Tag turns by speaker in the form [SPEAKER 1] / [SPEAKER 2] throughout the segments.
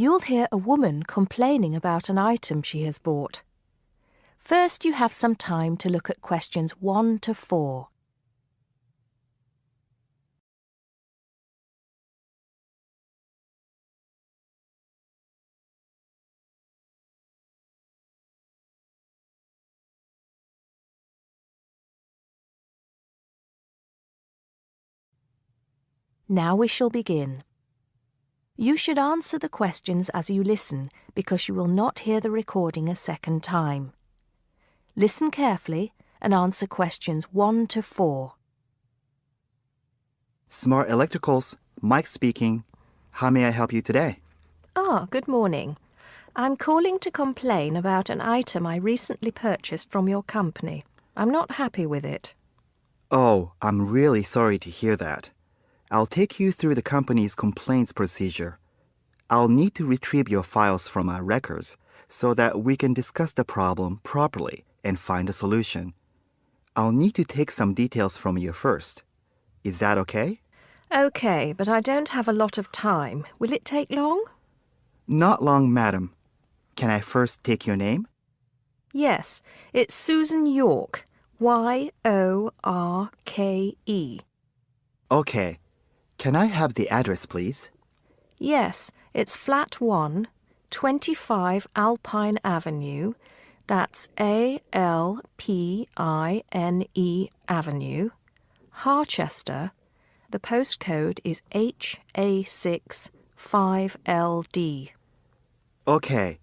[SPEAKER 1] You'll hear a woman complaining about an item she has bought. First, you have some time to look at questions 1 to 4. Now we shall begin. You should answer the questions as you listen because you will not hear the recording a second time. Listen carefully and answer questions 1 to 4.
[SPEAKER 2] Smart Electricals, Mike speaking. How may I help you today?
[SPEAKER 1] Good morning. I'm calling to complain about an item I recently purchased from your company. I'm not happy with it.
[SPEAKER 2] Oh, I'm really sorry to hear that. I'll take you through the company's complaints procedure. I'll need to retrieve your files from our records so that we can discuss the problem properly and find a solution. I'll need to take some details from you first. Is that okay?
[SPEAKER 1] Okay, but I don't have a lot of time. Will it take long?
[SPEAKER 2] Not long, madam. Can I first take your name?
[SPEAKER 1] Yes, it's Susan Yorke, Yorke.
[SPEAKER 2] Okay. Can I have the address, please?
[SPEAKER 1] Yes, it's Flat 1, 25 Alpine Avenue. That's ALPINE Avenue, Harchester. The postcode is HA6 5LD.
[SPEAKER 2] Okay.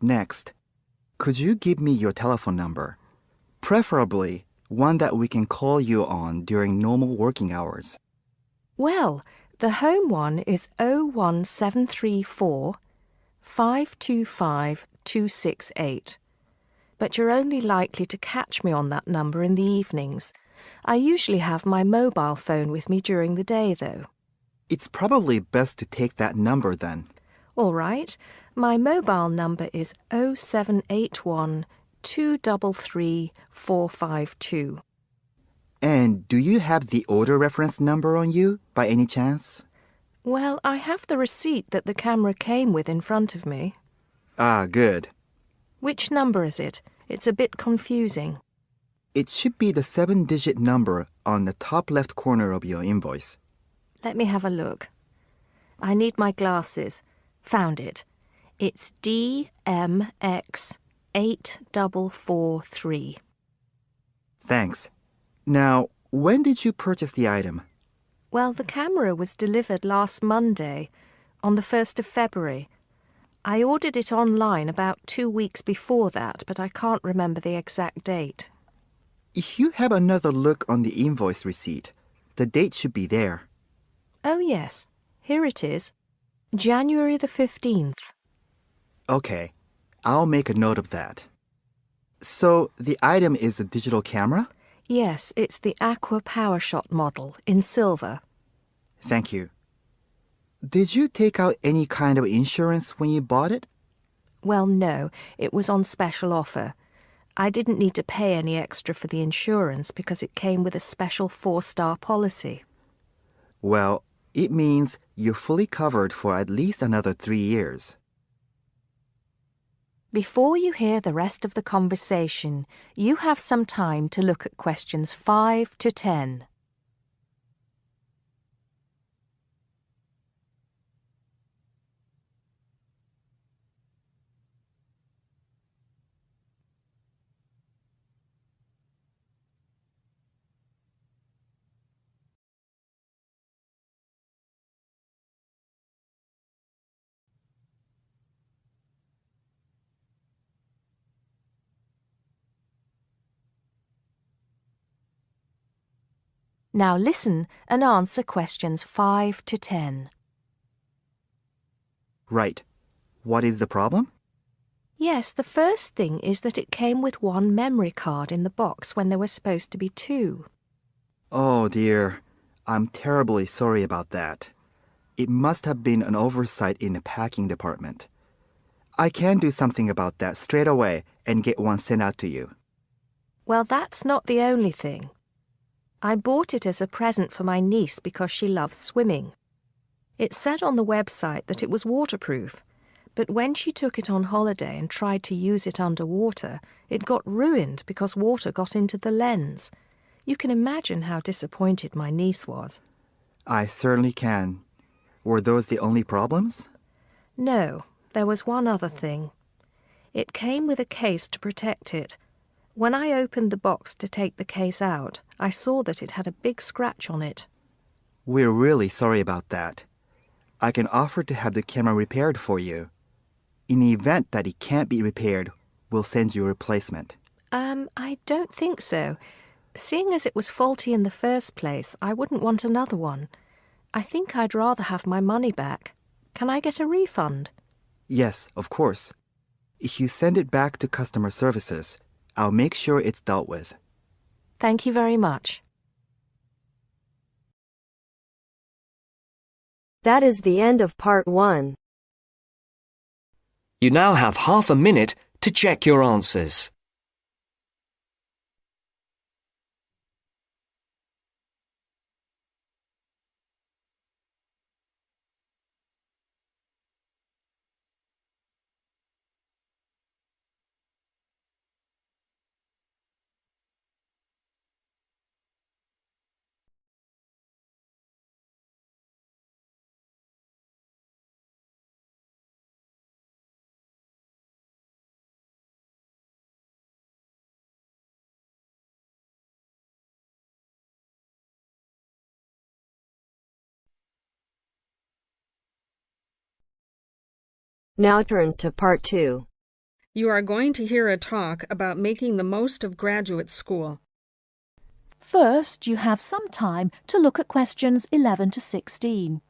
[SPEAKER 2] Next. Could you give me your telephone number? Preferably one that we can call you on during normal working hours.
[SPEAKER 1] Well, the home one is 01734 525 268. But you're only likely to catch me on that number in the evenings. I usually have my mobile phone with me during the day, though.
[SPEAKER 2] It's probably best to take that number then.
[SPEAKER 1] All right. My mobile number is 0781 233 452.
[SPEAKER 2] And do you have the order reference number on you, by any chance?
[SPEAKER 1] Well, I have the receipt that the camera came with in front of me.
[SPEAKER 2] Ah, good.
[SPEAKER 1] Which number is it? It's a bit confusing.
[SPEAKER 2] It should be the 7-digit number on the top left corner of your invoice.
[SPEAKER 1] Let me have a look. I need my glasses. Found it. It's DMX8443.
[SPEAKER 2] Thanks. Now, when did you purchase the item?
[SPEAKER 1] Well, the camera was delivered last Monday, on the 1st of February. I ordered it online about 2 weeks before that, but I can't remember the exact date.
[SPEAKER 2] If you have another look on the invoice receipt, the date should be there.
[SPEAKER 1] Oh, yes. Here it is. January the 15th.
[SPEAKER 2] Okay, I'll make a note of that. So, the item is a digital camera?
[SPEAKER 1] Yes, it's the Aqua PowerShot model in silver.
[SPEAKER 2] Thank you. Did you take out any kind of insurance when you bought it?
[SPEAKER 1] Well, no, it was on special offer. I didn't need to pay any extra for the insurance because it came with a special 4-star policy.
[SPEAKER 2] Well, it means you're fully covered for at least another 3 years.
[SPEAKER 1] Before you hear the rest of the conversation, you have some time to look at questions 5 to 10. Now listen and answer questions 5 to 10.
[SPEAKER 2] Right. What is the problem?
[SPEAKER 1] Yes, the first thing is that it came with 1 memory card in the box when there were supposed to be 2.
[SPEAKER 2] Oh dear, I'm terribly sorry about that. It must have been an oversight in the packing department. I can do something about that straight away and get one sent out to you.
[SPEAKER 1] Well, that's not the only thing. I bought it as a present for my niece because she loves swimming. It said on the website that it was waterproof, But when she took it on holiday and tried to use it underwater, it got ruined because water got into the lens. You can imagine how disappointed my niece was.
[SPEAKER 2] I certainly can. Were those the only problems?
[SPEAKER 1] No, there was one other thing. It came with a case to protect it. When I opened the box to take the case out, I saw that it had a big scratch on it.
[SPEAKER 2] We're really sorry about that. I can offer to have the camera repaired for you. In the event that it can't be repaired, we'll send you a replacement.
[SPEAKER 1] I don't think so. Seeing as it was faulty in the first place, I wouldn't want another one. I think I'd rather have my money back. Can I get a refund?
[SPEAKER 2] Yes, of course. If you send it back to customer services, I'll make sure it's dealt with.
[SPEAKER 1] Thank you very much.
[SPEAKER 3] That is the end of part 1.
[SPEAKER 4] You now have half a minute to check your answers.
[SPEAKER 3] Now turns to part 2.
[SPEAKER 5] You are going to hear a talk about making the most of graduate school.
[SPEAKER 6] First, you have some time to look at questions 11 to 16.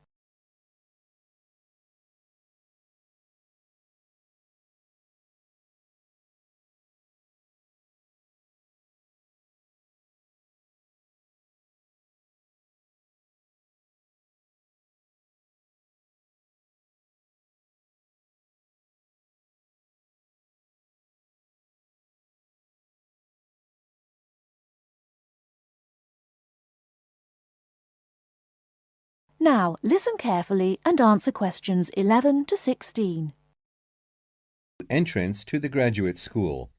[SPEAKER 6] Now, listen carefully and answer questions 11 to 16.
[SPEAKER 7] Entrance to the graduate school.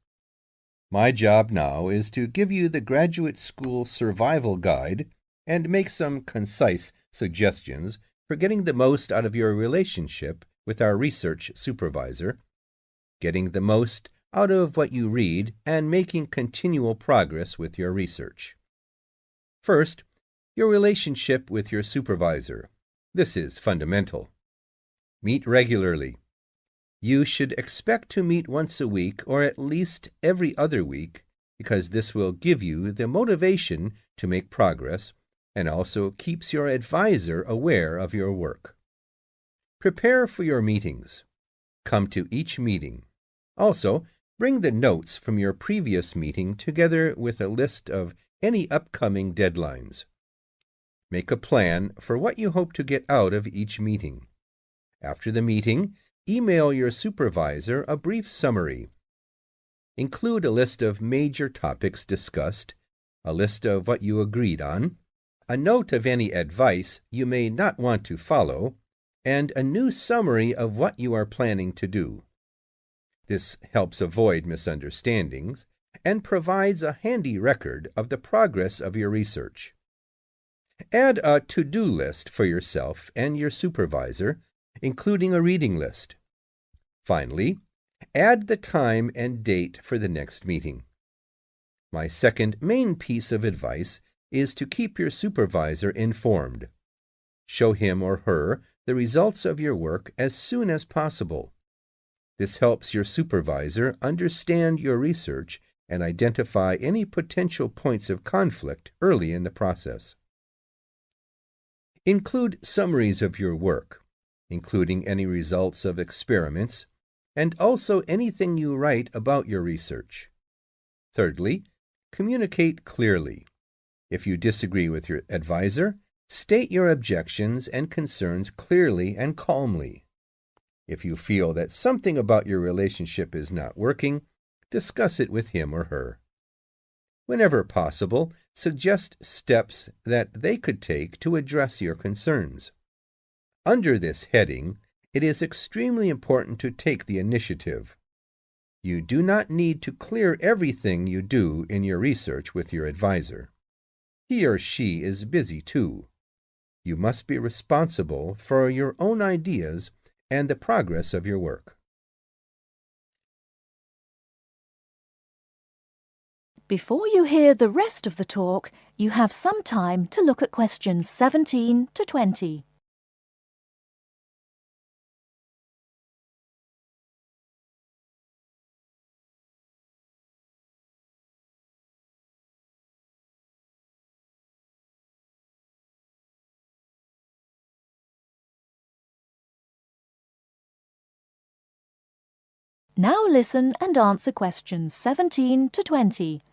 [SPEAKER 7] My job now is to give you the graduate school survival guide and make some concise suggestions for getting the most out of your relationship with our research supervisor, getting the most out of what you read, and making continual progress with your research. First, your relationship with your supervisor. This is fundamental. Meet regularly. You should expect to meet once a week or at least every other week because this will give you the motivation to make progress and also keeps your advisor aware of your work. Prepare for your meetings. Come to each meeting. Also, bring the notes from your previous meeting together with a list of any upcoming deadlines. Make a plan for what you hope to get out of each meeting. After the meeting, email your supervisor a brief summary. Include a list of major topics discussed, a list of what you agreed on, a note of any advice you may not want to follow, and a new summary of what you are planning to do. This helps avoid misunderstandings and provides a handy record of the progress of your research. Add a to-do list for yourself and your supervisor, including a reading list. Finally, add the time and date for the next meeting. My second main piece of advice is to keep your supervisor informed. Show him or her the results of your work as soon as possible. This helps your supervisor understand your research and identify any potential points of conflict early in the process. Include summaries of your work, including any results of experiments, and also anything you write about your research. Thirdly, communicate clearly. If you disagree with your advisor, state your objections and concerns clearly and calmly. If you feel that something about your relationship is not working, discuss it with him or her. Whenever possible, suggest steps that they could take to address your concerns. Under this heading, it is extremely important to take the initiative. You do not need to clear everything you do in your research with your advisor. He or she is busy too. You must be responsible for your own ideas and the progress of your work.
[SPEAKER 6] Before you hear the rest of the talk, you have some time to look at questions 17 to 20. Now listen and answer questions 17 to 20.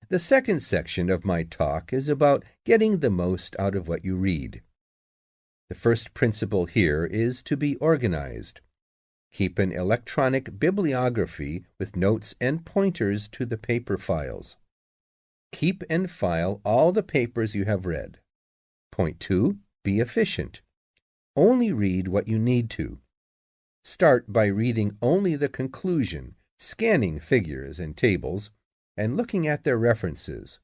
[SPEAKER 7] The second section of my talk is about getting the most out of what you read. The first principle here is to be organized. Keep an electronic bibliography with notes and pointers to the paper files. Keep and file all the papers you have read. Point 2. Be efficient. Only read what you need to. Start by reading only the conclusion, scanning figures and tables, and looking at their references.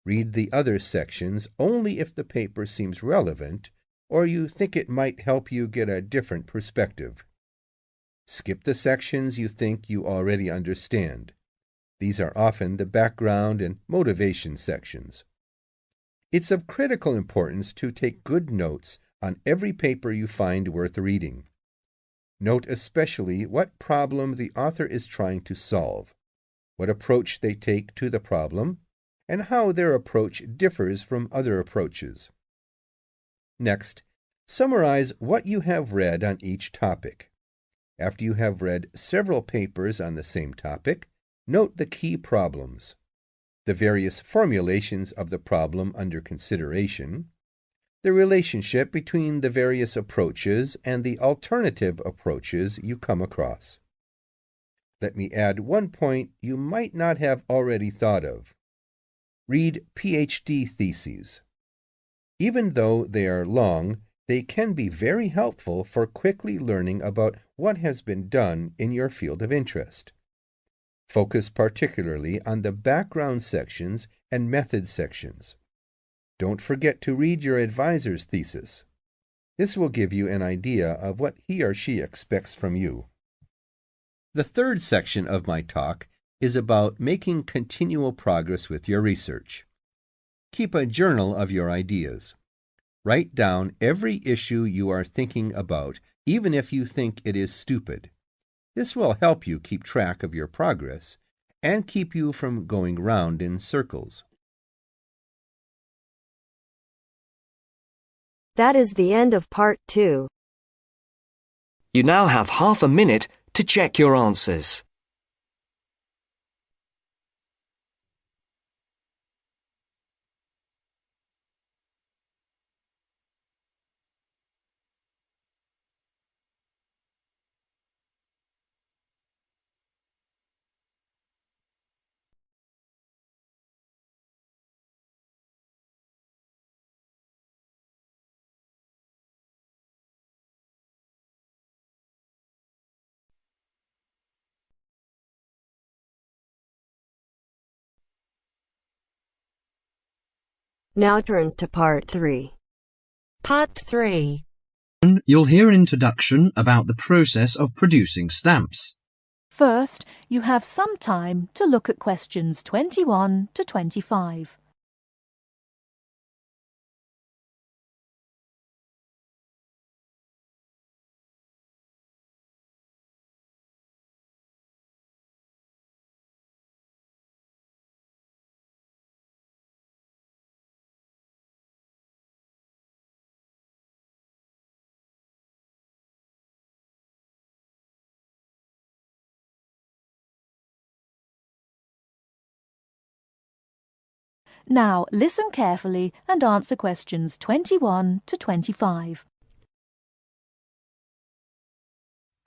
[SPEAKER 7] Read the other sections only if the paper seems relevant or you think it might help you get a different perspective. Skip the sections you think you already understand. These are often the background and motivation sections. It's of critical importance to take good notes on every paper you find worth reading. Note especially what problem the author is trying to solve, what approach they take to the problem, and how their approach differs from other approaches. Next, summarize what you have read on each topic. After you have read several papers on the same topic, note the key problems, the various formulations of the problem under consideration, the relationship between the various approaches and the alternative approaches you come across. Let me add one point you might not have already thought of. Read PhD theses. Even though they are long, they can be very helpful for quickly learning about what has been done in your field of interest. Focus particularly on the background sections and method sections. Don't forget to read your advisor's thesis. This will give you an idea of what he or she expects from you. The third section of my talk is about making continual progress with your research. Keep a journal of your ideas. Write down every issue you are thinking about, even if you think it is stupid. This will help you keep track of your progress and keep you from going round in circles.
[SPEAKER 3] That is the end of part 2.
[SPEAKER 4] You now have half a minute to check your answers.
[SPEAKER 3] Now turns to part 3.
[SPEAKER 8] Part 3.
[SPEAKER 9] You'll hear an introduction about the process of producing stamps.
[SPEAKER 6] First, you have some time to look at questions 21 to 25. Now listen carefully and answer questions 21 to 25.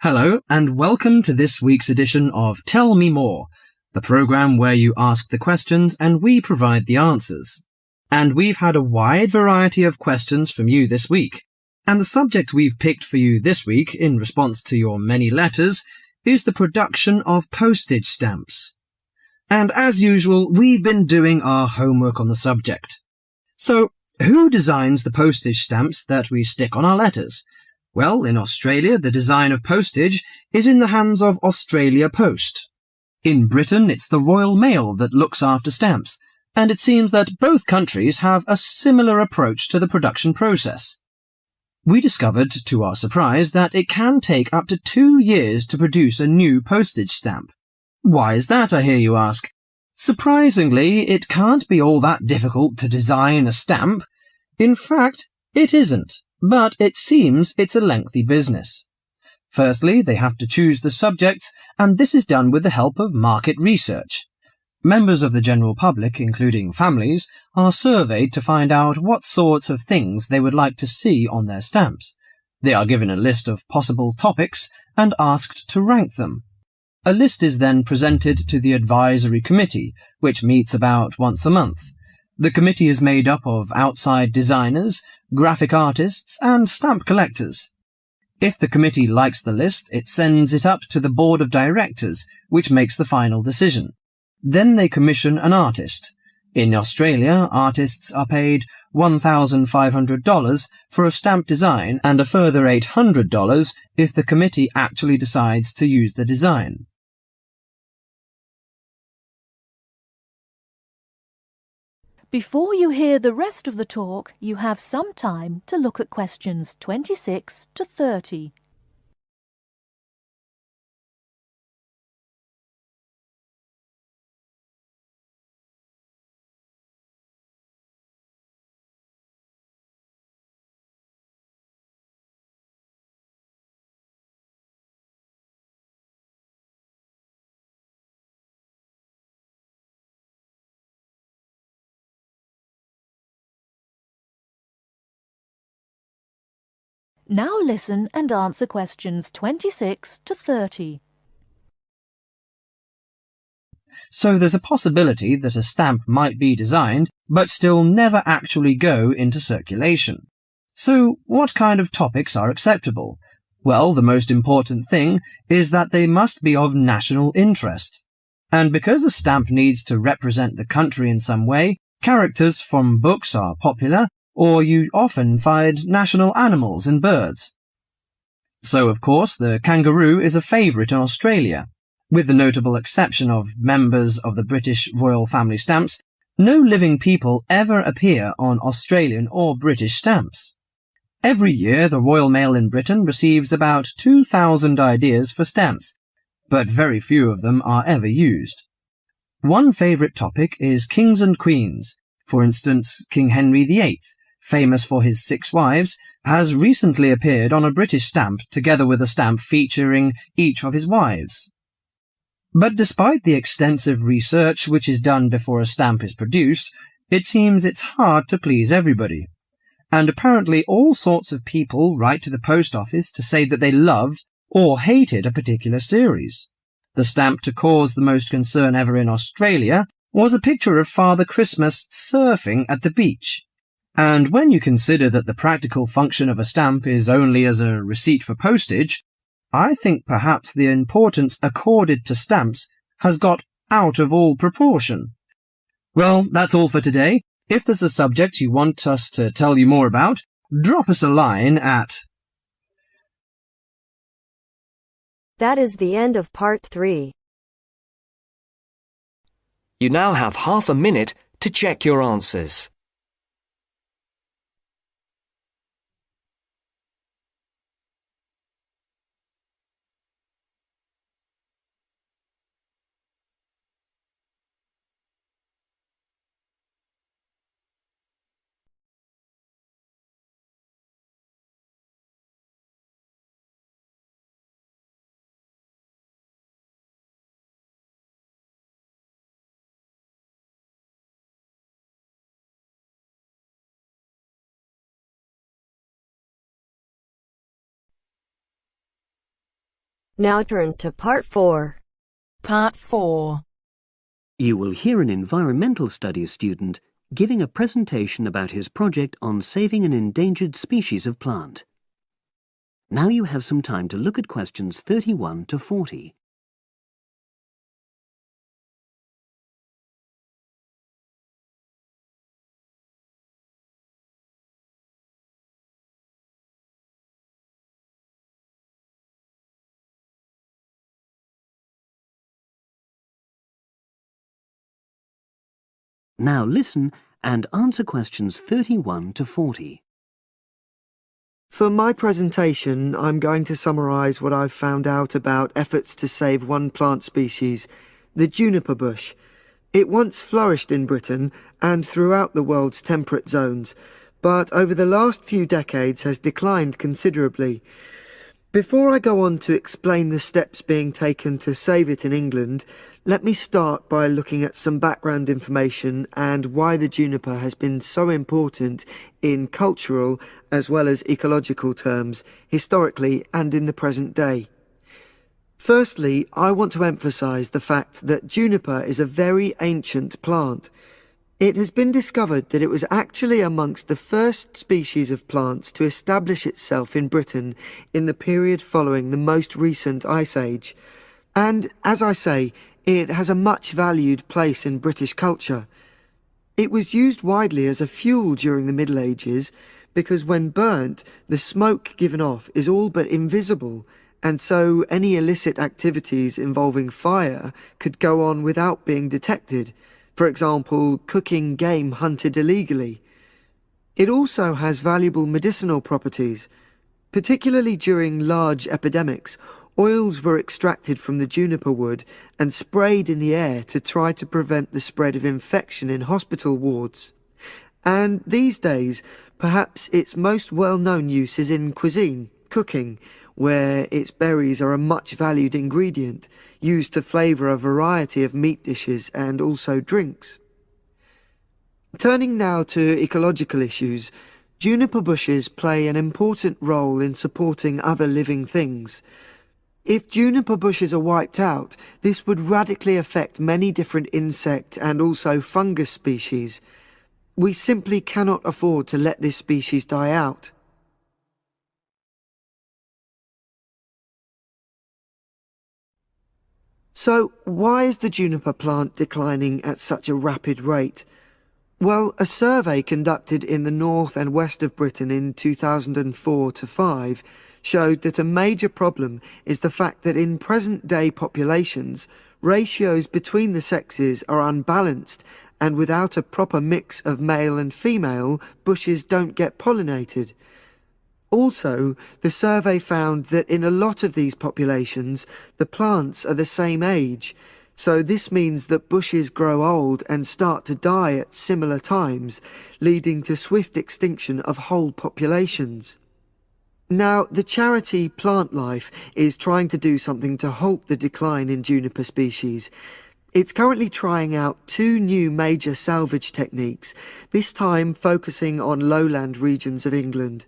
[SPEAKER 9] Hello and welcome to this week's edition of Tell Me More, the programme where you ask the questions and we provide the answers. and we've had a wide variety of questions from you this week. And the subject we've picked for you this week, in response to your many letters, is the production of postage stamps. And as usual, we've been doing our homework on the subject. So, who designs the postage stamps that we stick on our letters? Well, in Australia, the design of postage is in the hands of Australia Post. In Britain, it's the Royal Mail that looks after stamps, and it seems that both countries have a similar approach to the production process. We discovered, to our surprise, that it can take up to 2 years to produce a new postage stamp. Why is that, I hear you ask? Surprisingly, it can't be all that difficult to design a stamp. In fact, it isn't, but it seems it's a lengthy business. Firstly, they have to choose the subjects, and this is done with the help of market research. Members of the general public, including families, are surveyed to find out what sorts of things they would like to see on their stamps. They are given a list of possible topics and asked to rank them. A list is then presented to the advisory committee, which meets about once a month. The committee is made up of outside designers, graphic artists, and stamp collectors. If the committee likes the list, it sends it up to the board of directors, which makes the final decision. Then they commission an artist. In Australia, artists are paid $1,500 for a stamp design and a further $800 if the committee actually decides to use the design.
[SPEAKER 6] Before you hear the rest of the talk, you have some time to look at questions 26 to 30. Now listen and answer questions 26 to 30.
[SPEAKER 9] So there's a possibility that a stamp might be designed, but still never actually go into circulation. So what kind of topics are acceptable? Well, the most important thing is that they must be of national interest. And because a stamp needs to represent the country in some way, characters from books are popular, or you often find national animals and birds. So, of course, the kangaroo is a favourite in Australia. With the notable exception of members of the British royal family stamps, no living people ever appear on Australian or British stamps. Every year, the Royal Mail in Britain receives about 2,000 ideas for stamps, but very few of them are ever used. One favourite topic is kings and queens. For instance, King Henry VIII, famous for his 6 wives, has recently appeared on a British stamp together with a stamp featuring each of his wives. But despite the extensive research which is done before a stamp is produced, it seems it's hard to please everybody. And apparently all sorts of people write to the post office to say that they loved or hated a particular series. The stamp to cause the most concern ever in Australia was a picture of Father Christmas surfing at the beach. And when you consider that the practical function of a stamp is only as a receipt for postage, I think perhaps the importance accorded to stamps has got out of all proportion. Well, that's all for today. If there's a subject you want us to tell you more about, drop us a line at...
[SPEAKER 3] That is the end of part 3.
[SPEAKER 4] You now have half a minute to check your answers.
[SPEAKER 3] Now turns to part 4.
[SPEAKER 8] Part 4.
[SPEAKER 10] You will hear an environmental studies student giving a presentation about his project on saving an endangered species of plant. Now you have some time to look at questions 31 to 40. Now listen and answer questions 31 to 40.
[SPEAKER 11] For my presentation, I'm going to summarise what I've found out about efforts to save one plant species, the juniper bush. It once flourished in Britain and throughout the world's temperate zones, but over the last few decades has declined considerably. Before I go on to explain the steps being taken to save it in England, let me start by looking at some background information and why the juniper has been so important in cultural as well as ecological terms, historically and in the present day. Firstly, I want to emphasise the fact that juniper is a very ancient plant. It has been discovered that it was actually amongst the first species of plants to establish itself in Britain in the period following the most recent Ice Age. And, as I say, it has a much valued place in British culture. It was used widely as a fuel during the Middle Ages because when burnt, the smoke given off is all but invisible, and so any illicit activities involving fire could go on without being detected. For example, cooking game hunted illegally. It also has valuable medicinal properties. Particularly during large epidemics, oils were extracted from the juniper wood and sprayed in the air to try to prevent the spread of infection in hospital wards. And these days, perhaps its most well-known use is in cuisine, cooking, where its berries are a much valued ingredient, used to flavour a variety of meat dishes and also drinks. Turning now to ecological issues, juniper bushes play an important role in supporting other living things. If juniper bushes are wiped out, this would radically affect many different insect and also fungus species. We simply cannot afford to let this species die out. So, why is the juniper plant declining at such a rapid rate? Well, a survey conducted in the north and west of Britain in 2004-5 showed that a major problem is the fact that in present-day populations, ratios between the sexes are unbalanced, and without a proper mix of male and female, bushes don't get pollinated. Also, the survey found that in a lot of these populations, the plants are the same age, so this means that bushes grow old and start to die at similar times, leading to swift extinction of whole populations. Now, the charity Plant Life is trying to do something to halt the decline in juniper species. It's currently trying out 2 new major salvage techniques, this time focusing on lowland regions of England.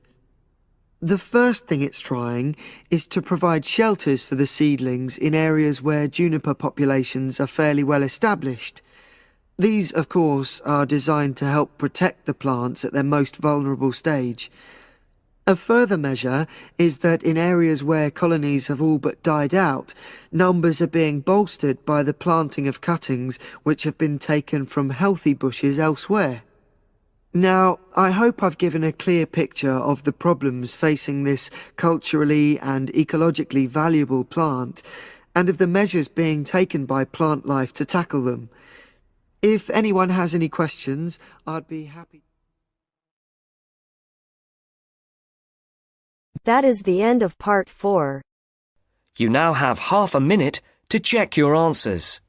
[SPEAKER 11] The first thing it's trying is to provide shelters for the seedlings in areas where juniper populations are fairly well established. These, of course, are designed to help protect the plants at their most vulnerable stage. A further measure is that in areas where colonies have all but died out, numbers are being bolstered by the planting of cuttings which have been taken from healthy bushes elsewhere. Now, I hope I've given a clear picture of the problems facing this culturally and ecologically valuable plant, and of the measures being taken by Plant Life to tackle them. If anyone has any questions, I'd be happy.
[SPEAKER 3] That is the end of part 4.
[SPEAKER 4] You now have half a minute to check your answers.